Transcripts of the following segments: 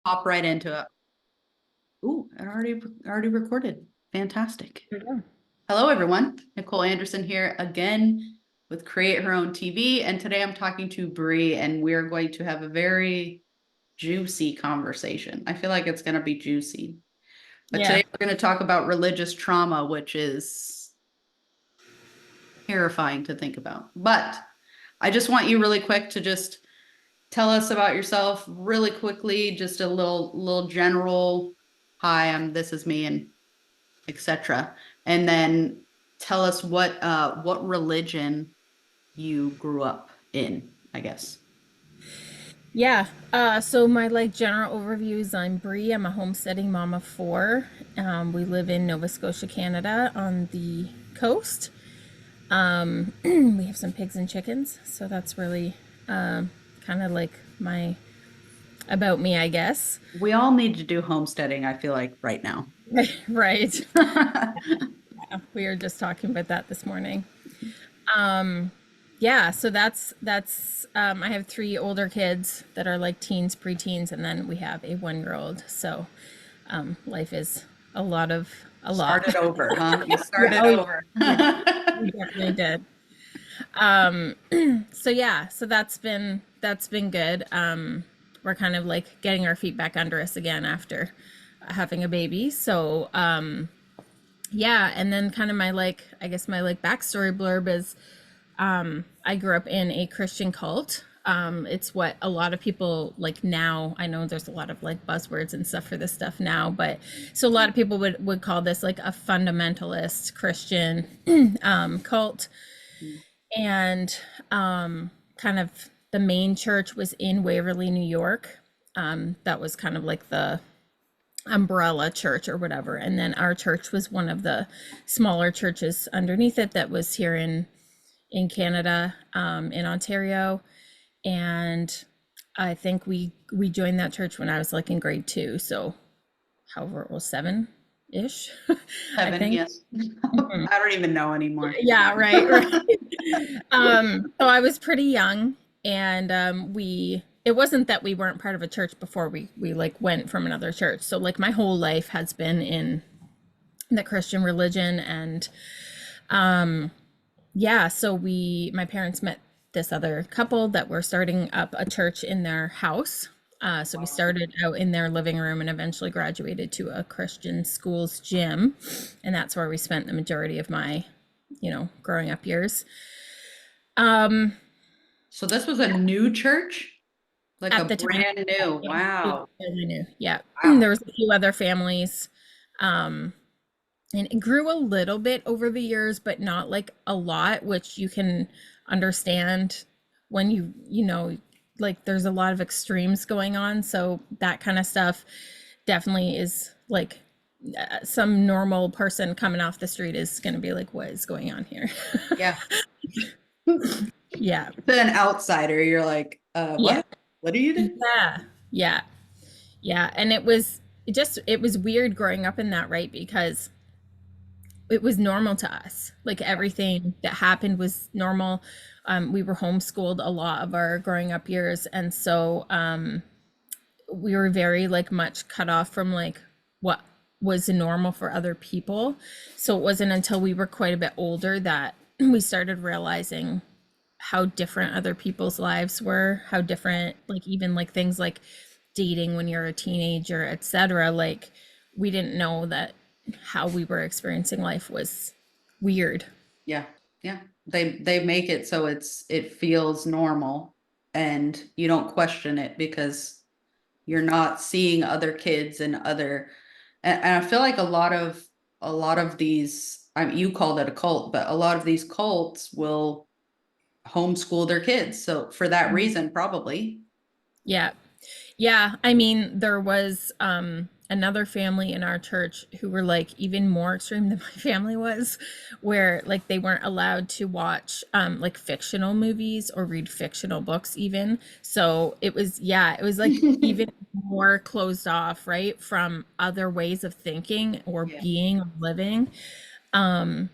hop right into it. Ooh, it already recorded. Fantastic. Yeah. Hello, everyone. Nicole Anderson here again with Create Her Own TV, and today I'm talking to Bree, and we're going to have a very juicy conversation. I feel like it's going to be juicy. But Yeah. today we're going to talk about religious trauma, which is terrifying to think about. But I just want you really quick to just tell us about yourself really quickly, just a little general, hi, this is me and etc. And then tell us what religion you grew up in, I guess. Yeah. So my general overviews, I'm Bree. I'm a homesteading mom of four. We live in Nova Scotia, Canada on the coast. We have some pigs and chickens, so that's really kind of like my about me, I guess. We all need to do homesteading, I feel like, right now. Right. We were just talking about that this morning. Yeah, so that's I have three older kids that are like teens, preteens, and then we have a 1 year old. So life is a lot. Started over, huh? You Yeah, started oh over. yeah, we definitely did. So yeah, so that's been good. We're kind of like getting our feet back under us again after having a baby. So yeah, and then kind of my I guess my backstory blurb is I grew up in a Christian cult. It's what a lot of people like now. I know there's a lot of like buzzwords and stuff for this stuff now, but so a lot of people would call this like a fundamentalist Christian cult. And kind of the main church was in Waverly, New York. That was kind of like the umbrella church or whatever. And then our church was one of the smaller churches underneath it that was here in Canada, in Ontario. And I think we joined that church when I was like in grade 2. So however it was 7-ish, I Seven, think. yes. Mhm. I don't even know anymore. Yeah, right, right. So I was pretty young, and we it wasn't that we weren't part of a church before we like went from another church. So like my whole life has been in the Christian religion, and yeah, so my parents met this other couple that were starting up a church in their house. So we started out in their living room and eventually graduated to a Christian school's gym, and that's where we spent the majority of my, growing up years. Um, So this was a new church? Like a at the time, brand new. it was Wow. fairly new. Yeah, Wow. there was a few other families, um, and it grew a little bit over the years, but not like a lot, which you can understand when like there's a lot of extremes going on. So that kind of stuff definitely is like some normal person coming off the street is going to be like, what is going on here? Yeah. Yeah. To an outsider, you're like, Yeah. what? What do you do? Yeah. Yeah. Yeah. And it was weird growing up in that, right? Because it was normal to us. Like everything that happened was normal. We were homeschooled a lot of our growing up years. And so we were very like much cut off from like what was normal for other people. So it wasn't until we were quite a bit older that we started realizing how different other people's lives were, how different, like even like things like dating when you're a teenager, etc. Like we didn't know that how we were experiencing life was weird. Yeah. Yeah. They make it so it feels normal and you don't question it because you're not seeing other kids and and I feel like a lot of these, you called it a cult, but a lot of these cults will homeschool their kids. So for that reason, probably. Yeah. Yeah, I mean, there was another family in our church who were like even more extreme than my family was, where like they weren't allowed to watch like fictional movies or read fictional books even. So it was, yeah, it was like even more closed off, right, from other ways of thinking or Yeah. being or living. Um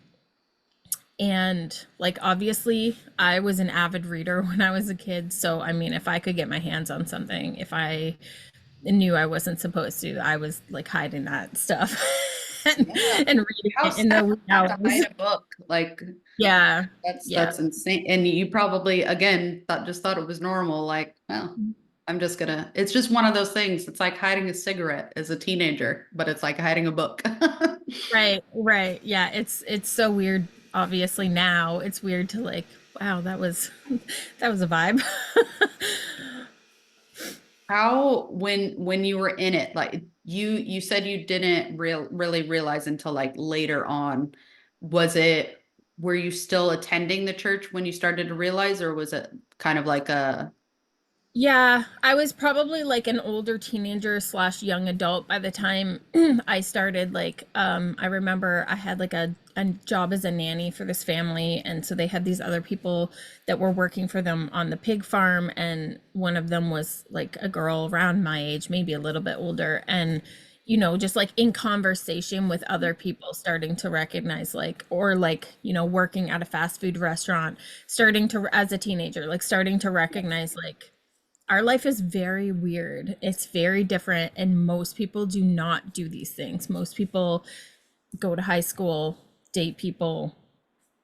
and like obviously I was an avid reader when I was a kid, so I mean if I could get my hands on something, if I knew I wasn't supposed to. I was like hiding that stuff and, Yeah. and reading How it in sad the is wee that to hours. hide a book? Like Yeah. Yeah. that's insane. And you probably again thought it was normal. Like, well, I'm just gonna. It's just one of those things. It's like hiding a cigarette as a teenager, but it's like hiding a book. Right. Right. Yeah. It's so weird. Obviously now it's weird to like, wow, that was that was a vibe. How when you were in it, like you said you didn't really realize until like later on, was it were you still attending the church when you started to realize, or was it kind of like a Yeah, I was probably like an older teenager slash young adult by the time I started. Like, I remember I had like a job as a nanny for this family, and so they had these other people that were working for them on the pig farm, and one of them was like a girl around my age, maybe a little bit older, and just like in conversation with other people, starting to recognize like, or like, working at a fast food restaurant, starting to, as a teenager, like starting to recognize like our life is very weird. It's very different, and most people do not do these things. Most people go to high school, date people,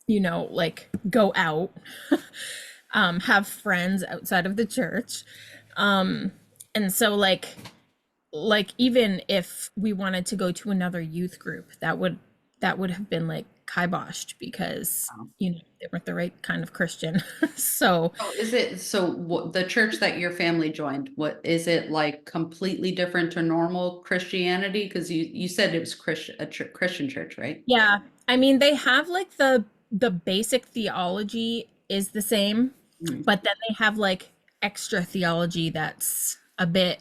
like go out, have friends outside of the church. And so like even if we wanted to go to another youth group, that would have been like kiboshed because they weren't the right kind of Christian. So oh, is it so what the church that your family joined, what is it like completely different to normal Christianity? Because you said it was Christian church, right? yeah, I mean they have like the basic theology is the same, Mm, but then they have like extra theology that's a bit,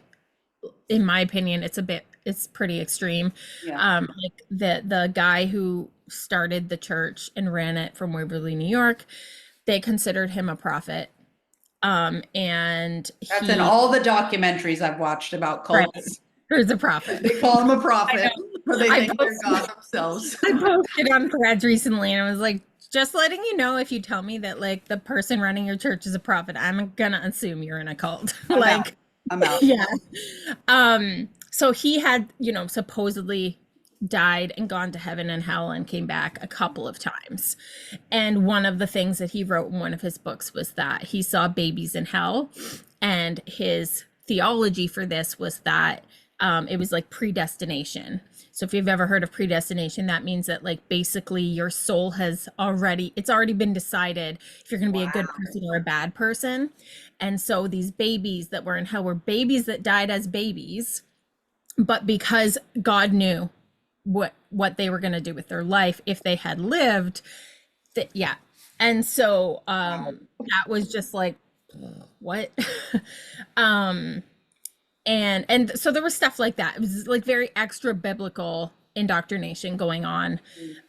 in my opinion, it's pretty extreme. yeah. Like the guy who started the church and ran it from Waverly, New York, they considered him a prophet. And That's in he, all the documentaries I've watched about right, cults. who's a prophet. They call him a I prophet, know. or they I think they're posted God themselves. I posted on Threads recently and I was like, just letting you know, if you tell me that like the person running your church is a prophet, I'm gonna assume you're in a cult. I'm out. Like, I'm out. yeah. So he had, supposedly died and gone to heaven and hell and came back a couple of times. And one of the things that he wrote in one of his books was that he saw babies in hell. And his theology for this was that it was like predestination. So if you've ever heard of predestination, that means that like basically your soul it's already been decided if you're going to be a good Wow. person or a bad person. And so these babies that were in hell were babies that died as babies, but because God knew what they were going to do with their life if they had lived, that yeah. And so Wow. that was just like what um and so there was stuff like that. It was like very extra biblical indoctrination going on.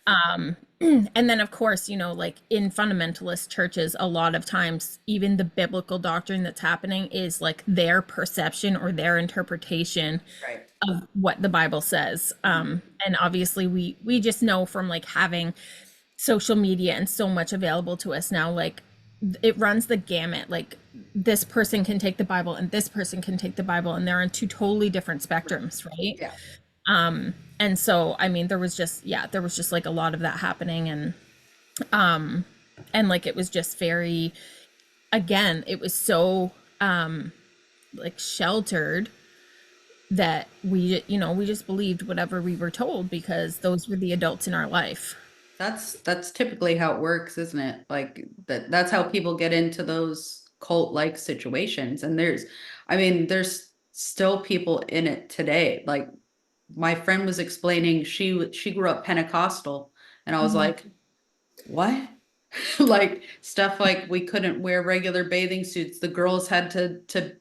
um and then of course, like in fundamentalist churches, a lot of times even the biblical doctrine that's happening is like their perception or their interpretation Right. of what the Bible says. And obviously we just know from like having social media and so much available to us now, like it runs the gamut. Like this person can take the Bible and this person can take the Bible, and they're on two totally different spectrums, right? Yeah. And so I mean there was just like a lot of that happening, and like it was just very, again, it was so like sheltered that we just believed whatever we were told because those were the adults in our life. That's typically how it works, isn't it? Like that's how people get into those cult-like situations. And I mean, there's still people in it today. Like my friend was explaining she grew up Pentecostal, and I was Mhm. like, what? Like stuff like we couldn't wear regular bathing suits. The girls had to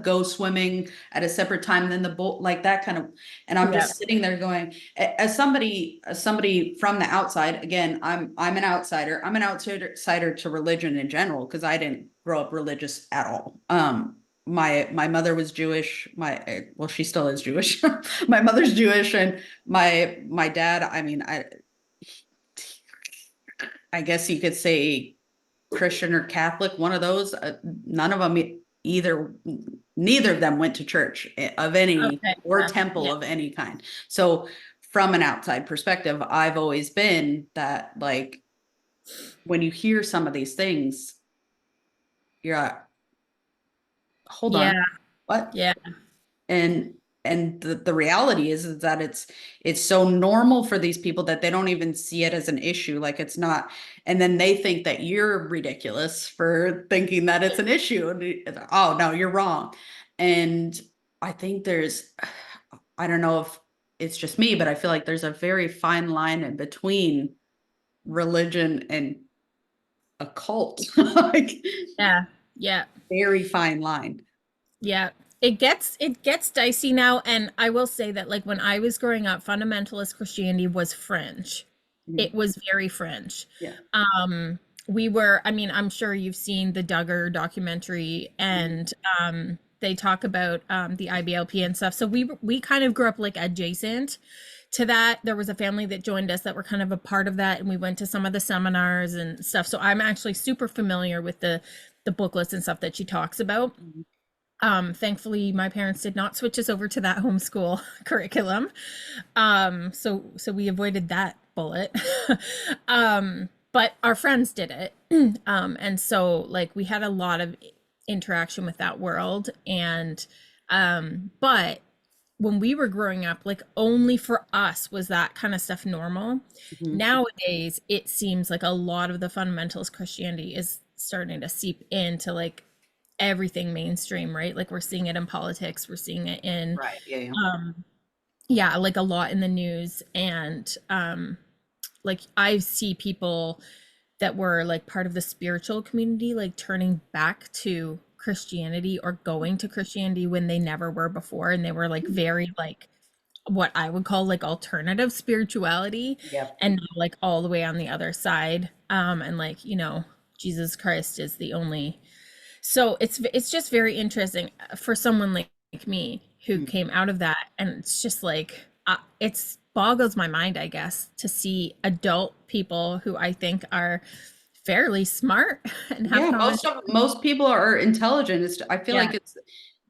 go swimming at a separate time than the boat, like that kind of. And I'm Yeah. just sitting there going, as somebody from the outside, again, I'm an outsider. I'm an outsider to religion in general because I didn't grow up religious at all. My mother was Jewish. Well, she still is Jewish. My mother's Jewish, and my dad. I mean, I guess you could say Christian or Catholic, one of those. None of them. either neither of them went to church of any Okay. or Yeah. temple Yeah. of any kind. So from an outside perspective, I've always been that, like, when you hear some of these things, you're like, hold Yeah. on, what? Yeah. and the reality is that it's so normal for these people that they don't even see it as an issue, like it's not. And then they think that you're ridiculous for thinking that it's an issue, and oh no, you're wrong. And I think there's, I don't know if it's just me, but I feel like there's a very fine line in between religion and a cult. Like, Yeah. Yeah. very fine line. Yeah. It gets dicey now, and I will say that like when I was growing up, fundamentalist Christianity was fringe. It Mhm. was very fringe. Yeah. Um we were, I mean, I'm sure you've seen the Duggar documentary, Mhm. and they talk about the IBLP and stuff. So we kind of grew up like adjacent to that. There was a family that joined us that were kind of a part of that, and we went to some of the seminars and stuff. So I'm actually super familiar with the booklets and stuff that she talks about. Mhm. Thankfully, my parents did not switch us over to that homeschool curriculum. So we avoided that bullet. But our friends did it. And so like we had a lot of interaction with that world. And but when we were growing up, like only for us was that kind of stuff normal. Mhm. Nowadays, it seems like a lot of the fundamentalist Christianity is starting to seep into like everything mainstream, right? Like we're seeing it in politics, we're seeing it in Right. Yeah. Yeah. um yeah, like a lot in the news. And like I see people that were like part of the spiritual community like turning back to Christianity or going to Christianity when they never were before, and they were like very like what I would call like alternative spirituality, Yep. and like all the way on the other side. And like, Jesus Christ is the only. So it's just very interesting for someone like me who Mm. came out of that, and it's just like it's boggles my mind, I guess, to see adult people who I think are fairly smart and have Yeah, common. most people are intelligent. I feel Yeah, like it's,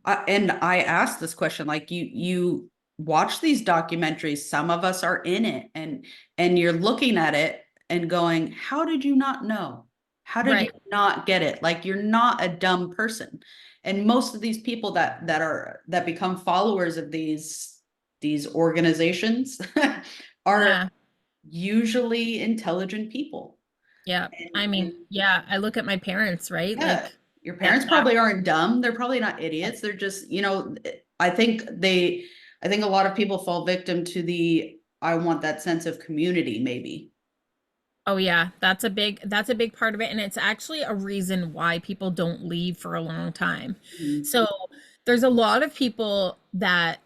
and I asked this question, like, you watch these documentaries, some of us are in it, and you're looking at it and going, how did you not know? How did you right. not get it? Like, you're not a dumb person. And most of these people that become followers of these organizations are Yeah, usually intelligent people. yeah. I And mean, yeah, I look at my parents, right? yeah, Like your that parents that probably aren't dumb. They're probably not idiots. They're just, I think I think a lot of people fall victim to I want that sense of community, maybe. Oh yeah, that's a big part of it, and it's actually a reason why people don't leave for a long time. Mhm. So there's a lot of people that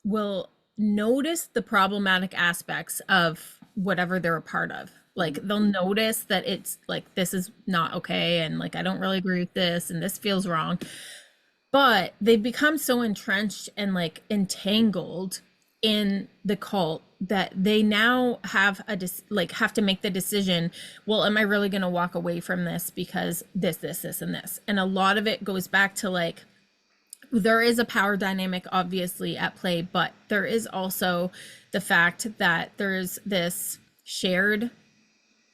will notice the problematic aspects of whatever they're a part of. Like Mhm. they'll notice that it's like this is not okay, and like I don't really agree with this, and this feels wrong. But they've become so entrenched and like entangled in the cult that they now have like have to make the decision, well, am I really going to walk away from this because this and this? And a lot of it goes back to like there is a power dynamic obviously at play, but there is also the fact that there's this shared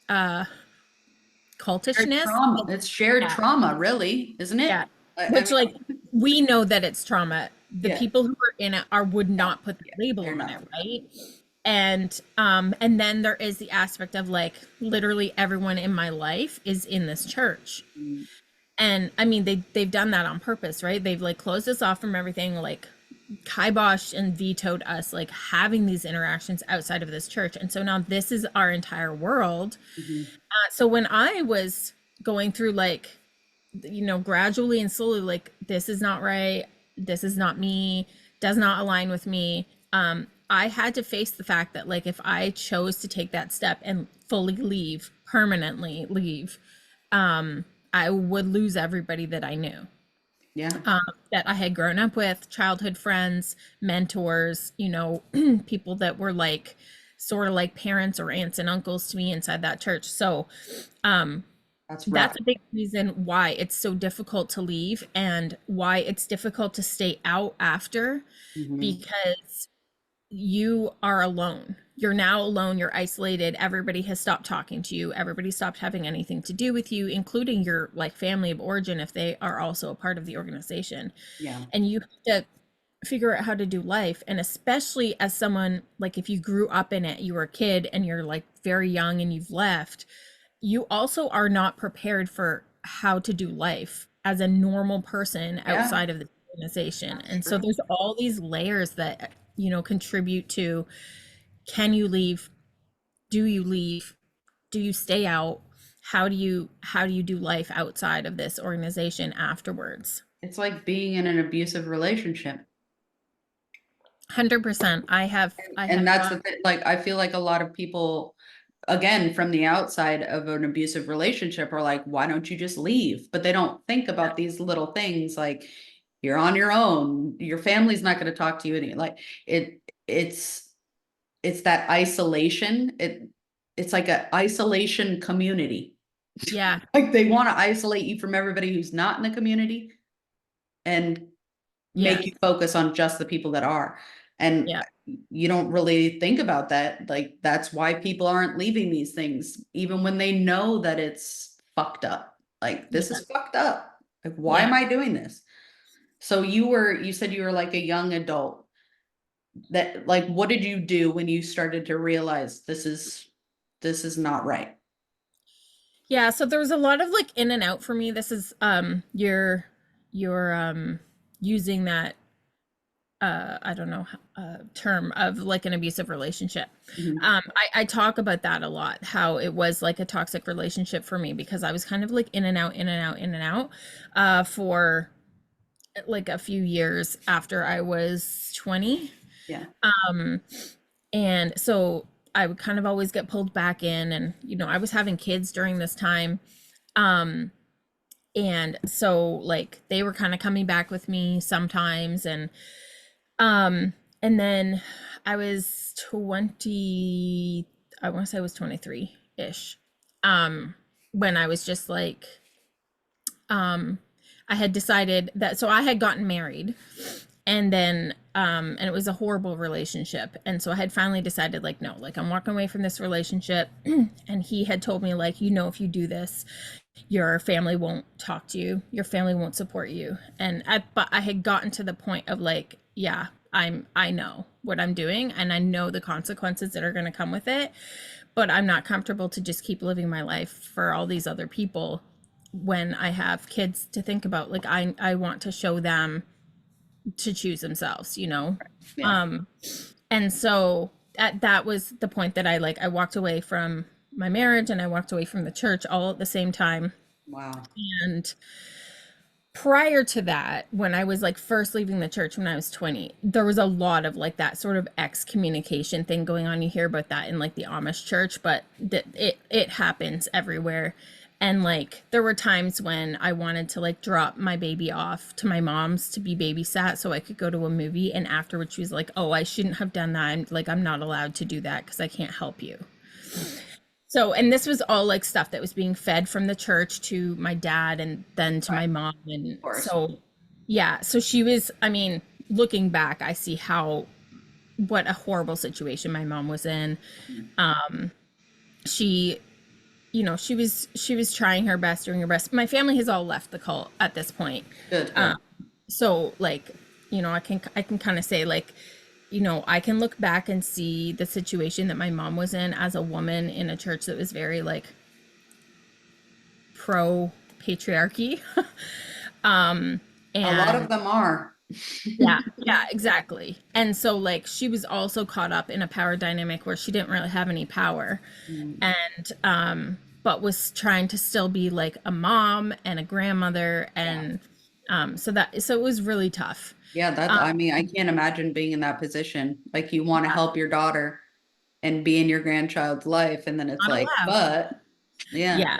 uh Shared cultishness. trauma. It's shared Yeah. trauma, really, isn't it? Yeah. I Which mean, like we know that it's trauma. The yeah, people who are in it are would yeah, not put that yeah. label They're on not. it, right? And then there is the aspect of like literally everyone in my life is in this church. Mm. And I mean they've done that on purpose, right? They've like closed us off from everything, like kiboshed and vetoed us like having these interactions outside of this church. And so now this is our entire world. Mhm. So when I was going through like gradually and slowly, like, this is not right, this is not me, does not align with me. I had to face the fact that, like, if I chose to take that step and fully leave, permanently leave, I would lose everybody that I knew, Yeah. that I had grown up with, childhood friends, mentors, people that were like sort of like parents or aunts and uncles to me inside that church. So, That's That's rough. a big reason why it's so difficult to leave and why it's difficult to stay out after, Hmm. because you are alone. You're now alone, you're isolated. Everybody has stopped talking to you. Everybody stopped having anything to do with you, including your like family of origin if they are also a part of the organization. Yeah. And you have to figure out how to do life. And especially as someone like if you grew up in it, you were a kid and you're like very young and you've left, you also are not prepared for how to do life as a normal person Yeah, outside of the organization. that's And so true. there's all these layers that, contribute to, can you leave? Do you leave? Do you stay out? How do you do life outside of this organization afterwards? It's like being in an abusive relationship. 100%. I have And that's gone. the thing, like, I feel like a lot of people, again, from the outside of an abusive relationship are like, why don't you just leave? But they don't think about these little things like you're on your own, your family's not going to talk to you any like it it's it's that isolation. It's like an isolation community. Yeah, Like they want to isolate you from everybody who's not in the community and yeah, make you focus on just the people that are. And yeah, you don't really think about that. Like that's why people aren't leaving these things, even when they know that it's fucked up. Like this yeah, is fucked up. Like, why yeah. am I doing this? So you said you were like a young adult. That like what did you do when you started to realize this is not right? Yeah, so there was a lot of like in and out for me. This is you're using that I don't know, term of like an abusive relationship. Mhm. I talk about that a lot, how it was like a toxic relationship for me because I was kind of like in and out, in and out, in and out, for like a few years after I was 20. Yeah. Um, and so I would kind of always get pulled back in, and I was having kids during this time. Um, and so like they were kind of coming back with me sometimes, um, and then I was 20, I want to say I was 23-ish. When I was just like, um, I had decided that, so I had gotten married and then, and it was a horrible relationship. And so I had finally decided like, no, like I'm walking away from this relationship. And he had told me like, if you do this, your family won't talk to you, your family won't support you. But I had gotten to the point of like, yeah, I know what I'm doing and I know the consequences that are going to come with it, but I'm not comfortable to just keep living my life for all these other people when I have kids to think about. Like I want to show them to choose themselves. Yeah. um and so that was the point that I walked away from my marriage and I walked away from the church all at the same time. Wow. And prior to that, when I was like first leaving the church when I was 20, there was a lot of like that sort of excommunication thing going on. You hear about that in like the Amish church, but it happens everywhere. And like there were times when I wanted to like drop my baby off to my mom's to be babysat so I could go to a movie, and afterwards she was like, "Oh, I shouldn't have done that. I'm not allowed to do that because I can't help you." So, and this was all like stuff that was being fed from the church to my dad and then to Right. my mom. Of And course. so, yeah, so she was, I mean, looking back, I see what a horrible situation my mom was in. She, she was trying her best, doing her best. My family has all left the cult at this point. Good, Um, good. so like, I can kind of say like, I can look back and see the situation that my mom was in as a woman in a church that was very like pro patriarchy. A lot of And them are. yeah, yeah, exactly. And so like she was also caught up in a power dynamic where she didn't really have any power, Mm. and but was trying to still be like a mom and a grandmother. Yeah. And so it was really tough. Yeah, that Um, I mean, I can't imagine being in that position. Like you want to yeah, help your daughter and be in your grandchild's life, and then it's not like, allowed. but yeah, Yeah,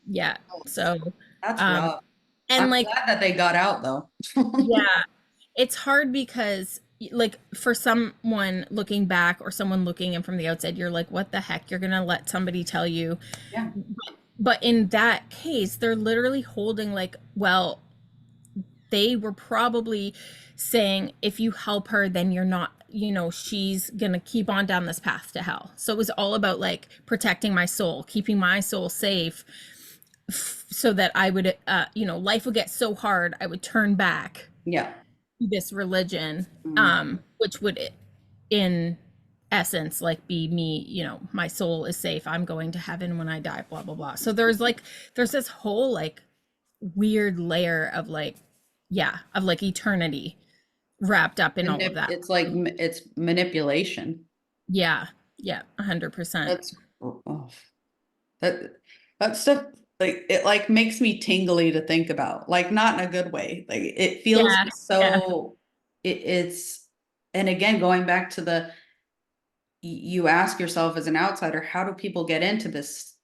yeah. So that's um rough. and I'm like, glad that they got out though. yeah, it's hard because like for someone looking back or someone looking in from the outside, you're like, what the heck? You're gonna let somebody tell you Yeah, but in that case, they're literally holding like, well, they were probably saying if you help her, then you're not, she's gonna keep on down this path to hell. So it was all about like protecting my soul, keeping my soul safe, so that I would, life would get so hard, I would turn back Yeah. to this religion, Mm. which would, in essence, like be me, my soul is safe. I'm going to heaven when I die, blah, blah, blah. So there's this whole like weird layer of like, yeah, of like eternity wrapped up in all of that. It's like it's manipulation. Yeah. Yeah. 100%. That's oh, that that stuff like it like makes me tingly to think about. Like not in a good way. Like it feels Yeah. Yeah. so it's and again going back to the you ask yourself as an outsider, how do people get into this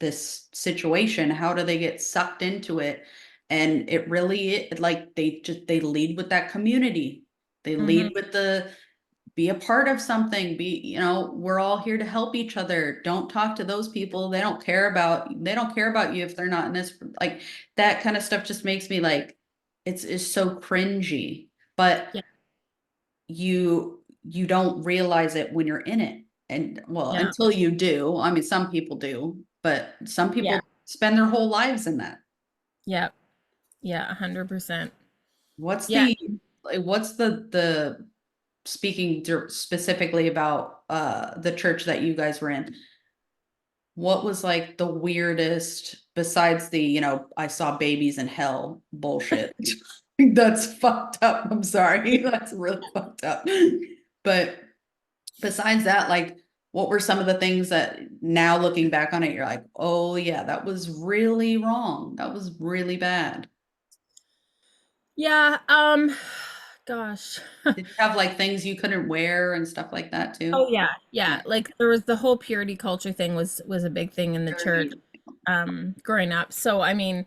situation? How do they get sucked into it? And it really like they lead with that community. They Hmm. lead with the be a part of something, be, we're all here to help each other. Don't talk to those people. They don't care about you if they're not in this, like that kind of stuff just makes me like it's so cringy. But Yeah. you don't realize it when you're in it. And well, Yeah. until you do. I mean, some people do, but some Yeah. people spend their whole lives in that. Yeah. Yeah. 100%. What's Yeah. the like, what's the speaking specifically about the church that you guys were in, what was like the weirdest besides the, I saw babies in hell bullshit? That's fucked up. I'm sorry. That's really fucked up. But besides that, like, what were some of the things that now looking back on it, you're like, oh, yeah, that was really wrong. That was really bad. Yeah. Gosh. Did you have like things you couldn't wear and stuff like that too? Oh yeah, Yeah. yeah. Like there was the whole purity culture thing was a big thing in the church, Dirty. growing up. So I mean,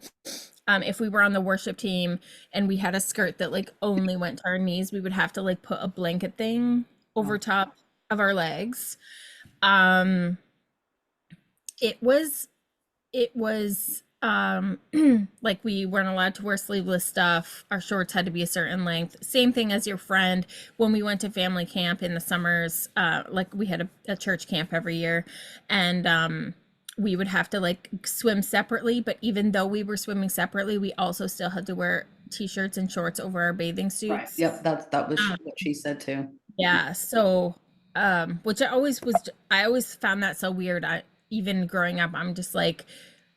if we were on the worship team and we had a skirt that like only went to our knees, we would have to like put a blanket thing over Oh, top of our legs. Um, it was it was like we weren't allowed to wear sleeveless stuff. Our shorts had to be a certain length. Same thing as your friend. When we went to family camp in the summers, like we had a church camp every year, and we would have to like swim separately. But even though we were swimming separately, we also still had to wear t-shirts and shorts over our bathing right. suits. Yep. That was what she said too. Yeah, so which I always found that so weird. I even growing up, I'm just like,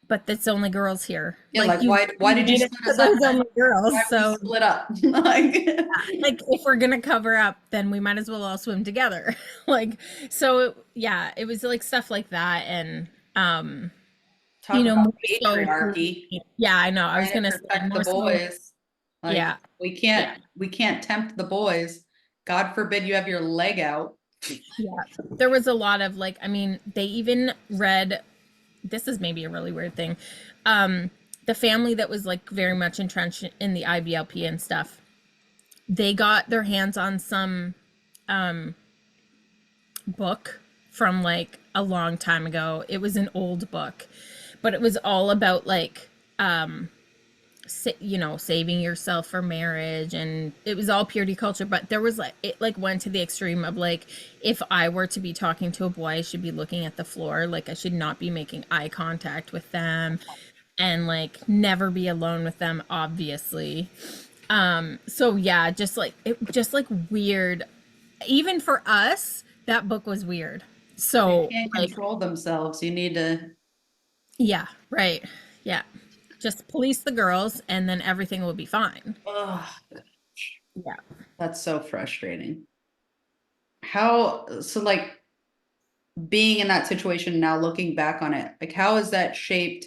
but that's only girls here. Yeah, Like like you why did you made it split so us up there's then? only Why girls. are we So split up? Like like if we're gonna cover up, then we might as well all swim together. Like so yeah, it was like stuff like that and talk about more so patriarchy, yeah, I know. I was trying to gonna say protect the more so boys. Like yeah. Yeah. we can't tempt the boys. God forbid you have your leg out. Yeah. There was a lot of like, I mean, they even read, this is maybe a really weird thing. Um, the family that was like very much entrenched in the IBLP and stuff, they got their hands on some book from like a long time ago. It was an old book, but it was all about like saving yourself for marriage, and it was all purity culture, but there was like it like went to the extreme of like if I were to be talking to a boy, I should be looking at the floor, like I should not be making eye contact with them, and like never be alone with them, obviously. So yeah, just like weird. Even for us, that book was weird. They So can't like control themselves. You need to yeah, right. Yeah. Just police the girls and then everything will be fine. ugh, Yeah. that's so frustrating. How so like being in that situation now looking back on it, like how has that shaped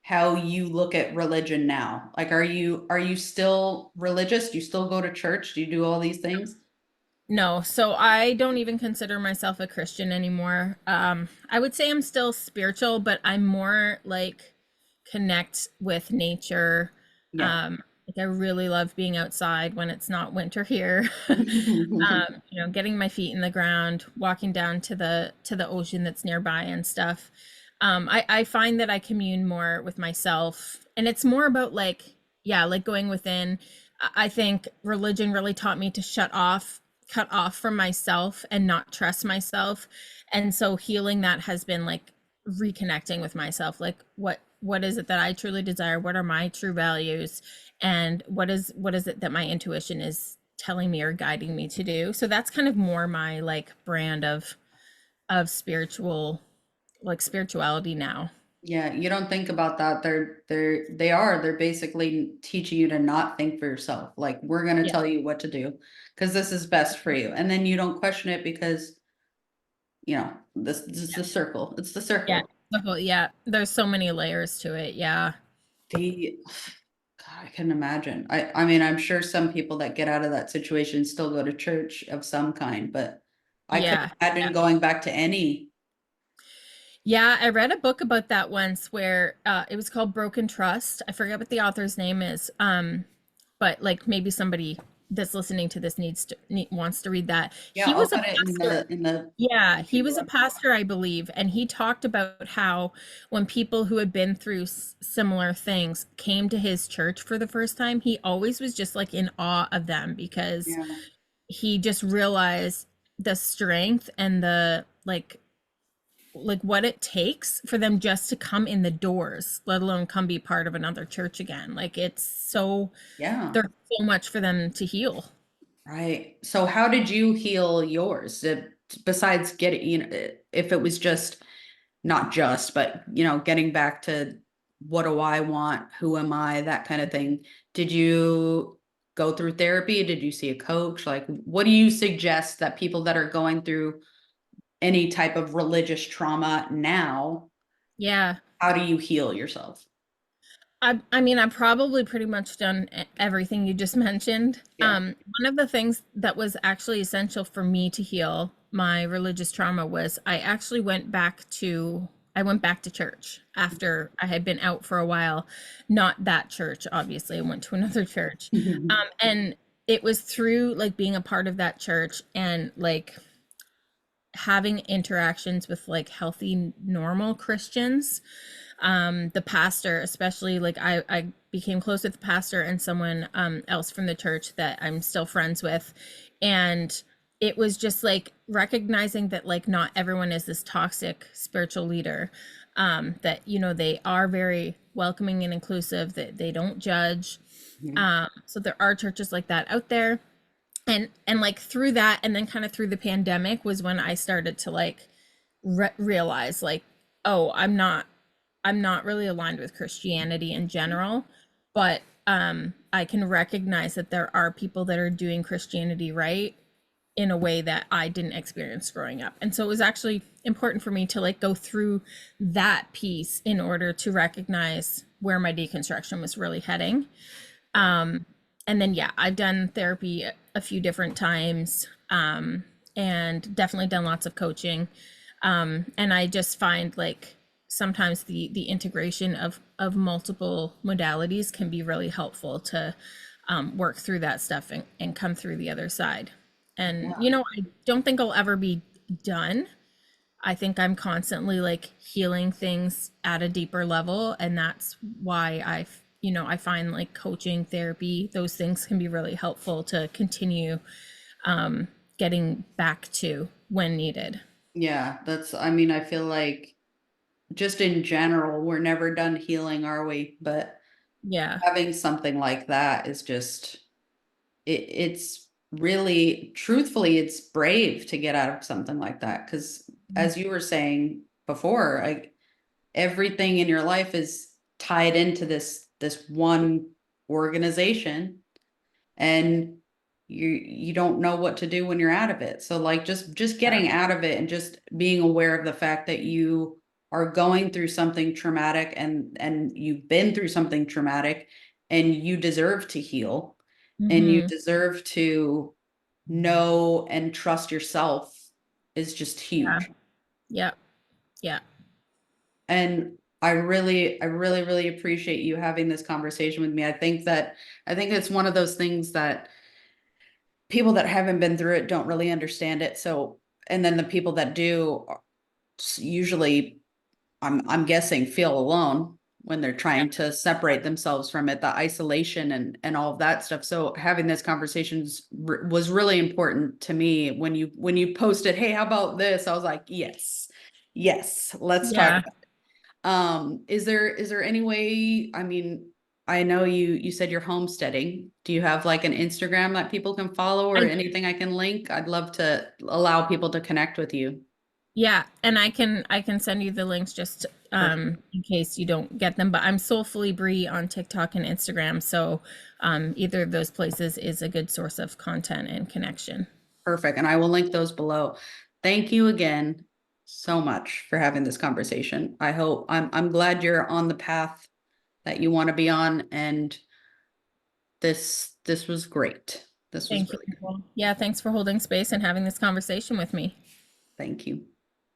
how you look at religion now? Like are you still religious? Do you still go to church? Do you do all these things? No, so I don't even consider myself a Christian anymore. I would say I'm still spiritual, but I'm more like connect with nature. Yeah. Like I really love being outside when it's not winter here. Getting my feet in the ground, walking down to the ocean that's nearby and stuff. I find that I commune more with myself, and it's more about like, yeah, like going within. I think religion really taught me to cut off from myself and not trust myself. And so healing that has been like reconnecting with myself. Like what is it that I truly desire? What are my true values? And what is it that my intuition is telling me or guiding me to do? So that's kind of more my like brand of spirituality now. Yeah, you don't think about that. They're basically teaching you to not think for yourself. Like, we're going to Yeah. tell you what to do because this is best for you. And then you don't question it because, this is the circle. It's the Yeah. circle. Yeah. There's so many layers to it. Yeah. The God, I can imagine. I mean, I'm sure some people that get out of that situation still go to church of some kind, but I couldn't Yeah. Yeah. imagine going back to any. Yeah. I read a book about that once where it was called Broken Trust. I forget what the author's name is. But like maybe somebody that's listening to this wants to read that. Yeah, He I'll was a put it in pastor. the Yeah, he was a Google. pastor, I believe, and he talked about how when people who had been through similar things came to his church for the first time, he always was just like in awe of them because Yeah. he just realized the strength and the like what it takes for them just to come in the doors, let alone come be part of another church again. Like it's so Yeah. there's so much for them to heal. Right. So how did you heal yours? Besides getting, if it was just not just, but getting back to what do I want? Who am I? That kind of thing. Did you go through therapy? Did you see a coach? Like, what do you suggest that people that are going through any type of religious trauma now, Yeah. how do you heal yourself? I mean, I've probably pretty much done everything you just mentioned. Yeah. One of the things that was actually essential for me to heal my religious trauma was I went back to church after I had been out for a while. Not that church, obviously. I went to another church. And it was through like being a part of that church and like having interactions with like healthy, normal Christians. The pastor, especially like I became close with the pastor and someone else from the church that I'm still friends with. And it was just like recognizing that like not everyone is this toxic spiritual leader. That they are very welcoming and inclusive, that they don't judge. Yeah. So there are churches like that out there, and like through that and then kind of through the pandemic was when I started to like realize like, oh, I'm not really aligned with Christianity in general, but I can recognize that there are people that are doing Christianity right in a way that I didn't experience growing up. And so it was actually important for me to like go through that piece in order to recognize where my deconstruction was really heading. And then yeah, I've done therapy a few different times, and definitely done lots of coaching. And I just find like sometimes the integration of multiple modalities can be really helpful to work through that stuff and come through the other side. And Yeah. I don't think I'll ever be done. I think I'm constantly like healing things at a deeper level, and that's why I find like coaching, therapy, those things can be really helpful to continue getting back to when needed. Yeah, I mean, I feel like just in general, we're never done healing, are we? But Yeah. having something like that is just it's really, truthfully, it's brave to get out of something like that because, as you were saying before, like, everything in your life is tied into this one organization, and you don't know what to do when you're out of it. So like, just getting out of it and just being aware of the fact that you are going through something traumatic, and you've been through something traumatic, and you deserve to heal, and you Mm-hmm. deserve to know and trust yourself, is just Yeah. huge. Yeah. Yeah. And I really appreciate you having this conversation with me. I think it's one of those things that people that haven't been through it don't really understand it. So, and then the people that do usually I'm guessing feel alone when they're trying to separate themselves from it, the isolation and all of that stuff. So having this conversations was really important to me when you posted, hey, how about this? I was like, yes, yes, let's talk. Yeah. Is there any way, I mean, I know you said you're homesteading. Do you have like an Instagram that people can follow or I anything I can link? I'd love to allow people to connect with you. Yeah, and I can send you the links just Perfect. in case you don't get them. But I'm Soulfully Bree on TikTok and Instagram, so either of those places is a good source of content and connection. Perfect. And I will link those below. Thank you again so much for having this conversation. I'm glad you're on the path that you want to be on, and this was great. This was Thank you, really good. Nicole. Yeah, thanks for holding space and having this conversation with me. Thank you.